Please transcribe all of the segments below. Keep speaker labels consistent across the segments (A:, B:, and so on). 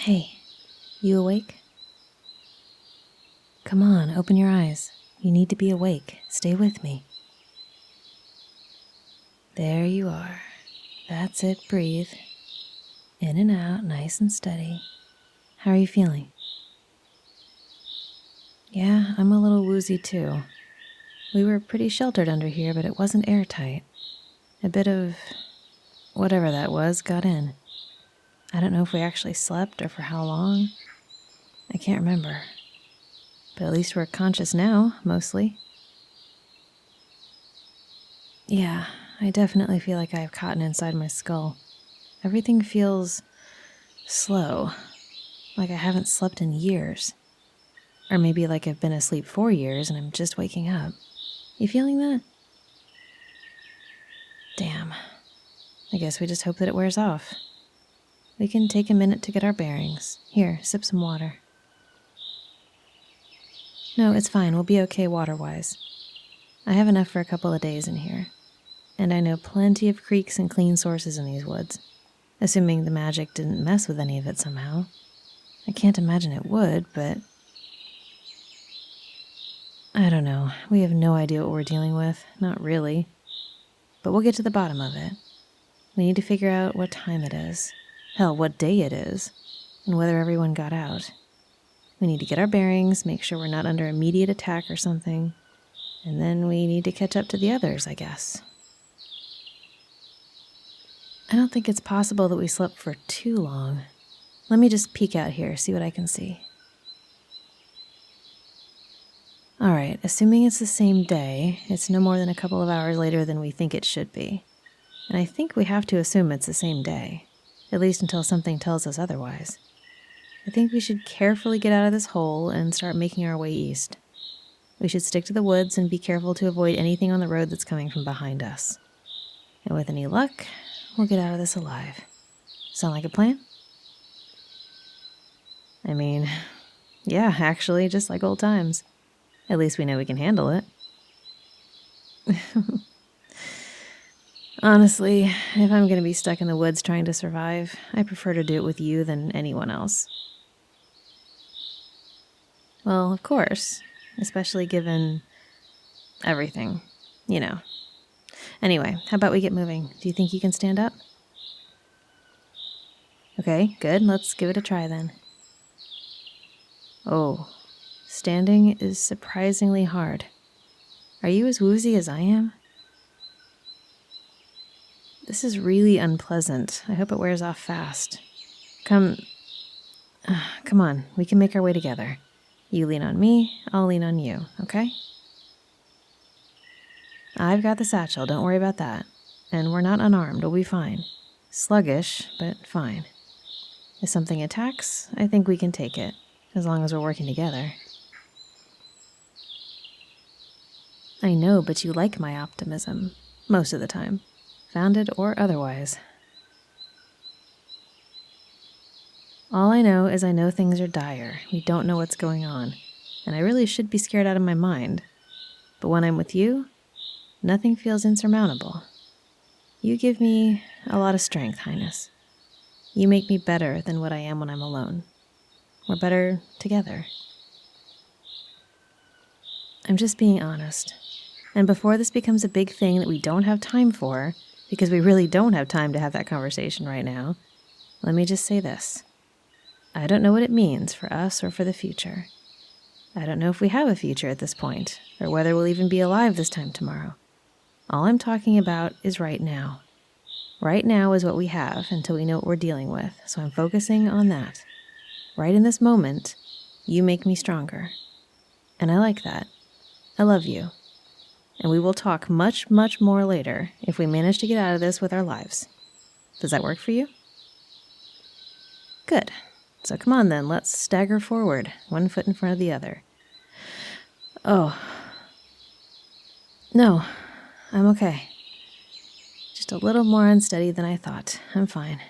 A: Hey, you awake? Come on, open your eyes. You need to be awake. Stay with me. There you are. That's it, breathe. In and out, nice and steady. How are you feeling? Yeah, I'm a little woozy too. We were pretty sheltered under here, but it wasn't airtight. A bit of whatever that was got in. I don't know if we actually slept or for how long. I can't remember. But at least we're conscious now, mostly. Yeah, I definitely feel like I have cotton inside my skull. Everything feels slow, like I haven't slept in years. Or maybe like I've been asleep 4 years and I'm just waking up. You feeling that? Damn. I guess we just hope that it wears off. We can take a minute to get our bearings. Here, sip some water. No, it's fine. We'll be okay water-wise. I have enough for a couple of days in here. And I know plenty of creeks and clean sources in these woods. Assuming the magic didn't mess with any of it somehow. I can't imagine it would, but I don't know. We have no idea what we're dealing with. Not really. But we'll get to the bottom of it. We need to figure out what time it is. Hell, what day it is. And whether everyone got out. We need to get our bearings, make sure we're not under immediate attack or something. And then we need to catch up to the others, I guess. I don't think it's possible that we slept for too long. Let me just peek out here, see what I can see. Alright, assuming it's the same day, it's no more than a couple of hours later than we think it should be. And I think we have to assume it's the same day, at least until something tells us otherwise. I think we should carefully get out of this hole and start making our way east. We should stick to the woods and be careful to avoid anything on the road that's coming from behind us. And with any luck, we'll get out of this alive. Sound like a plan? I mean, yeah, actually, just like old times. At least we know we can handle it. Honestly, if I'm going to be stuck in the woods trying to survive, I prefer to do it with you than anyone else. Well, of course, especially given everything, you know. Anyway, how about we get moving? Do you think you can stand up? Okay, good. Let's give it a try then. Oh, standing is surprisingly hard. Are you as woozy as I am? This is really unpleasant. I hope it wears off fast. Come on, we can make our way together. You lean on me, I'll lean on you, okay? I've got the satchel, don't worry about that. And we're not unarmed, we'll be fine. Sluggish, but fine. If something attacks, I think we can take it, as long as we're working together. I know, but you like my optimism, most of the time. Founded or otherwise. All I know is I know things are dire. We don't know what's going on. And I really should be scared out of my mind. But when I'm with you, nothing feels insurmountable. You give me a lot of strength, Highness. You make me better than what I am when I'm alone. We're better together. I'm just being honest. And before this becomes a big thing that we don't have time for, because we really don't have time to have that conversation right now, let me just say this. I don't know what it means for us or for the future. I don't know if we have a future at this point, or whether we'll even be alive this time tomorrow. All I'm talking about is right now. Right now is what we have until we know what we're dealing with, so I'm focusing on that. Right in this moment, you make me stronger. And I like that. I love you. And we will talk much, much more later if we manage to get out of this with our lives. Does that work for you? Good. So come on then, let's stagger forward, one foot in front of the other. Oh. No, I'm okay. Just a little more unsteady than I thought. I'm fine.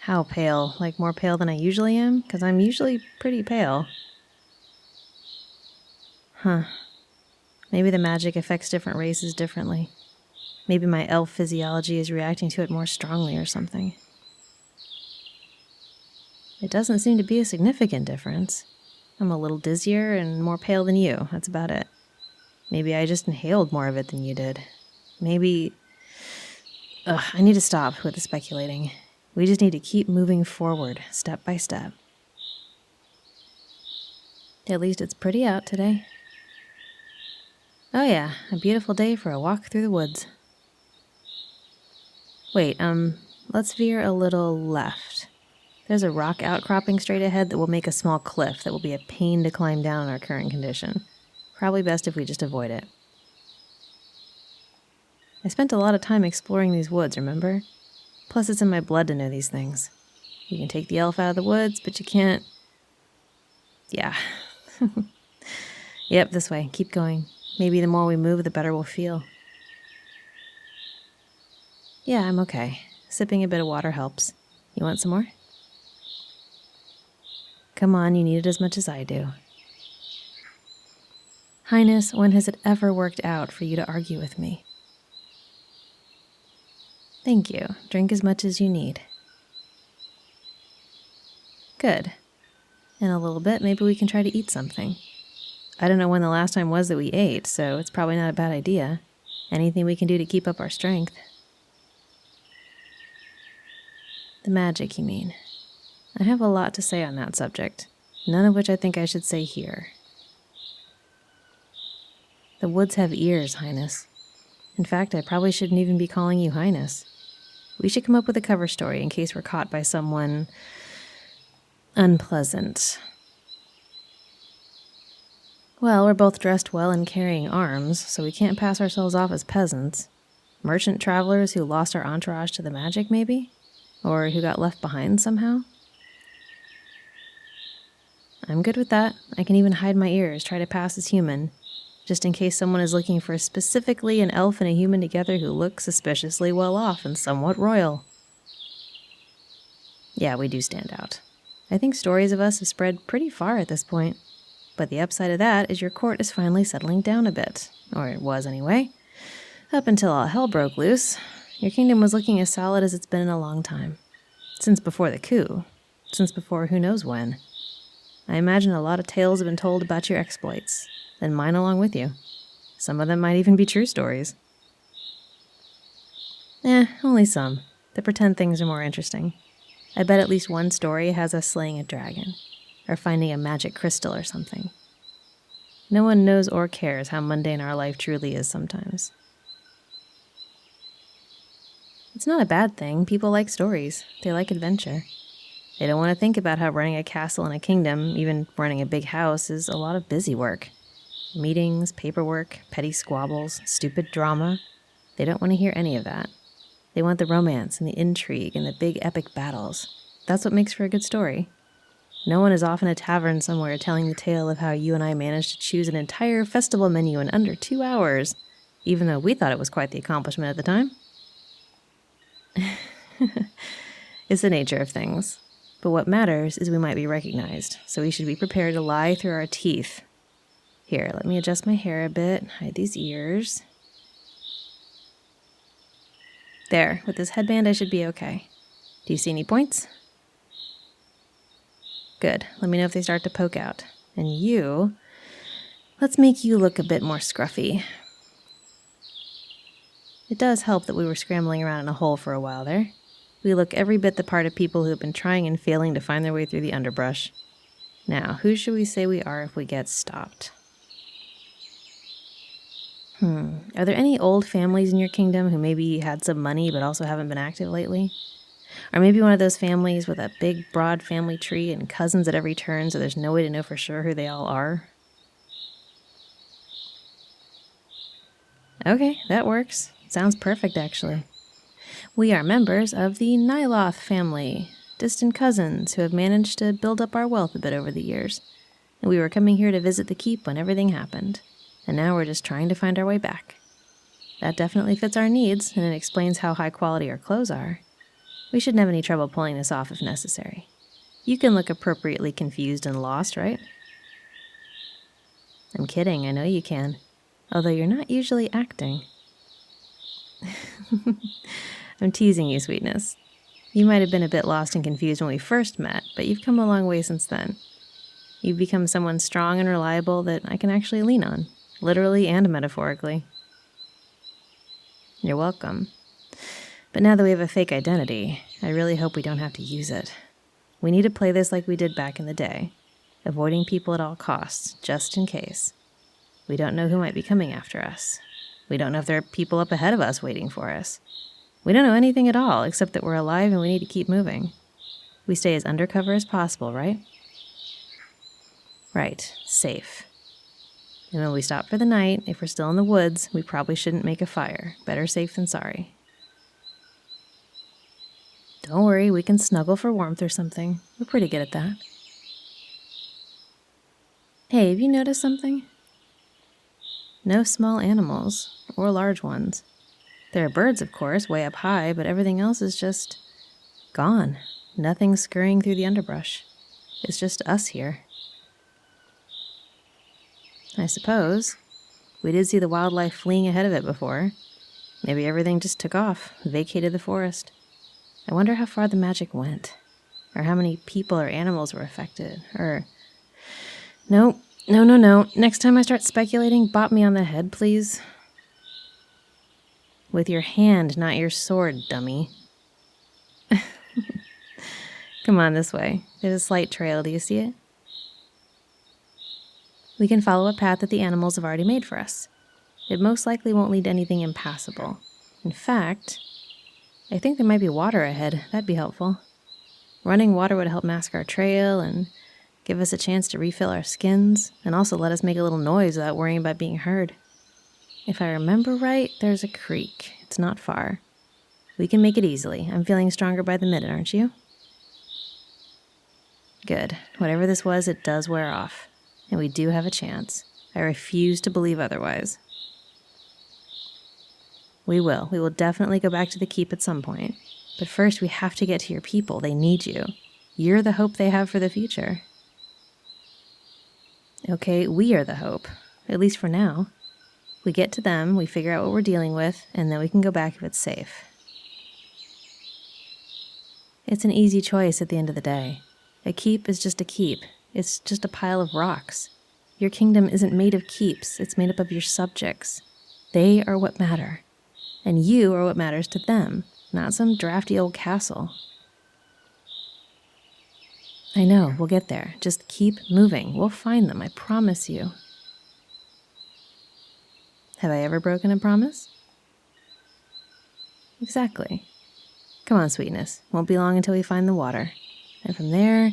A: How pale? Like more pale than I usually am? Because I'm usually pretty pale. Huh. Maybe the magic affects different races differently. Maybe my elf physiology is reacting to it more strongly or something. It doesn't seem to be a significant difference. I'm a little dizzier and more pale than you, that's about it. Maybe I just inhaled more of it than you did. Maybe... I need to stop with the speculating. We just need to keep moving forward, step by step. At least it's pretty out today. Oh yeah, a beautiful day for a walk through the woods. Wait, let's veer a little left. There's a rock outcropping straight ahead that will make a small cliff that will be a pain to climb down in our current condition. Probably best if we just avoid it. I spent a lot of time exploring these woods, remember? Plus it's in my blood to know these things. You can take the elf out of the woods, but you can't... Yeah. Yep, this way. Keep going. Maybe the more we move, the better we'll feel. Yeah, I'm okay. Sipping a bit of water helps. You want some more? Come on, you need it as much as I do. Highness, when has it ever worked out for you to argue with me? Thank you. Drink as much as you need. Good. In a little bit, maybe we can try to eat something. I don't know when the last time was that we ate, so it's probably not a bad idea. Anything we can do to keep up our strength. The magic, you mean? I have a lot to say on that subject, none of which I think I should say here. The woods have ears, Highness. In fact, I probably shouldn't even be calling you Highness. We should come up with a cover story in case we're caught by someone unpleasant. Well, we're both dressed well and carrying arms, so we can't pass ourselves off as peasants. Merchant travelers who lost our entourage to the magic, maybe? Or who got left behind somehow? I'm good with that. I can even hide my ears, try to pass as human, just in case someone is looking for specifically an elf and a human together who look suspiciously well off and somewhat royal. Yeah, we do stand out. I think stories of us have spread pretty far at this point. But the upside of that is your court is finally settling down a bit. Or it was anyway. Up until all hell broke loose, your kingdom was looking as solid as it's been in a long time. Since before the coup. Since before who knows when. I imagine a lot of tales have been told about your exploits, and mine along with you. Some of them might even be true stories. Only some. The pretend things are more interesting. I bet at least one story has us slaying a dragon, or finding a magic crystal or something. No one knows or cares how mundane our life truly is sometimes. It's not a bad thing. People like stories. They like adventure. They don't want to think about how running a castle in a kingdom, even running a big house, is a lot of busy work. Meetings, paperwork, petty squabbles, stupid drama. They don't want to hear any of that. They want the romance and the intrigue and the big epic battles. That's what makes for a good story. No one is off in a tavern somewhere telling the tale of how you and I managed to choose an entire festival menu in under 2 hours, even though we thought it was quite the accomplishment at the time. It's the nature of things. But what matters is we might be recognized, so we should be prepared to lie through our teeth. Here, let me adjust my hair a bit, hide these ears. There, with this headband I should be okay. Do you see any points? Good, let me know if they start to poke out. And you, let's make you look a bit more scruffy. It does help that we were scrambling around in a hole for a while there. We look every bit the part of people who have been trying and failing to find their way through the underbrush. Now, who should we say we are if we get stopped? Are there any old families in your kingdom who maybe had some money but also haven't been active lately? Or maybe one of those families with a big, broad family tree and cousins at every turn so there's no way to know for sure who they all are? Okay, that works. Sounds perfect, actually. We are members of the Nyloth family, distant cousins who have managed to build up our wealth a bit over the years. And we were coming here to visit the keep when everything happened. And now we're just trying to find our way back. That definitely fits our needs, and it explains how high quality our clothes are. We shouldn't have any trouble pulling this off if necessary. You can look appropriately confused and lost, right? I'm kidding, I know you can. Although you're not usually acting. I'm teasing you, sweetness. You might have been a bit lost and confused when we first met, but you've come a long way since then. You've become someone strong and reliable that I can actually lean on, literally and metaphorically. You're welcome. But now that we have a fake identity, I really hope we don't have to use it. We need to play this like we did back in the day, avoiding people at all costs, just in case. We don't know who might be coming after us. We don't know if there are people up ahead of us waiting for us. We don't know anything at all, except that we're alive and we need to keep moving. We stay as undercover as possible, right? Right, safe. And when we stop for the night, if we're still in the woods, we probably shouldn't make a fire. Better safe than sorry. Don't worry, we can snuggle for warmth or something. We're pretty good at that. Hey, have you noticed something? No small animals, or large ones. There are birds, of course, way up high, but everything else is just gone. Nothing scurrying through the underbrush. It's just us here. I suppose. We did see the wildlife fleeing ahead of it before. Maybe everything just took off, vacated the forest. I wonder how far the magic went, or how many people or animals were affected, or... No. Next time I start speculating, bop me on the head, please. With your hand, not your sword, dummy. Come on, this way. There's a slight trail, do you see it? We can follow a path that the animals have already made for us. It most likely won't lead to anything impassable. In fact, I think there might be water ahead. That'd be helpful. Running water would help mask our trail and give us a chance to refill our skins, and also let us make a little noise without worrying about being heard. If I remember right, there's a creek. It's not far. We can make it easily. I'm feeling stronger by the minute, aren't you? Good. Whatever this was, it does wear off. And we do have a chance. I refuse to believe otherwise. We will. We will definitely go back to the keep at some point. But first, we have to get to your people. They need you. You're the hope they have for the future. Okay, we are the hope. At least for now. We get to them, we figure out what we're dealing with, and then we can go back if it's safe. It's an easy choice at the end of the day. A keep is just a keep. It's just a pile of rocks. Your kingdom isn't made of keeps. It's made up of your subjects. They are what matter. And you are what matters to them, not some drafty old castle. I know, we'll get there. Just keep moving. We'll find them, I promise you. Have I ever broken a promise? Exactly. Come on, sweetness. Won't be long until we find the water. And from there,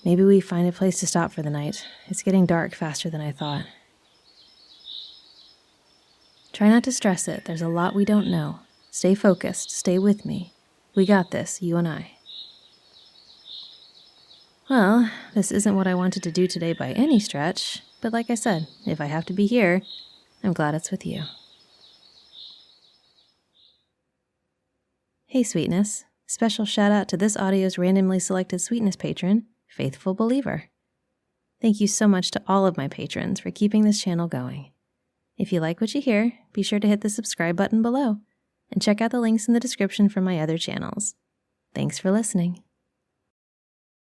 A: maybe we find a place to stop for the night. It's getting dark faster than I thought. Try not to stress it. There's a lot we don't know. Stay focused. Stay with me. We got this, you and I. Well, this isn't what I wanted to do today by any stretch, but like I said, if I have to be here, I'm glad it's with you. Hey, Sweetness. Special shout out to this audio's randomly selected Sweetness patron, Faithful Believer. Thank you so much to all of my patrons for keeping this channel going. If you like what you hear, be sure to hit the subscribe button below and check out the links in the description for my other channels. Thanks for listening.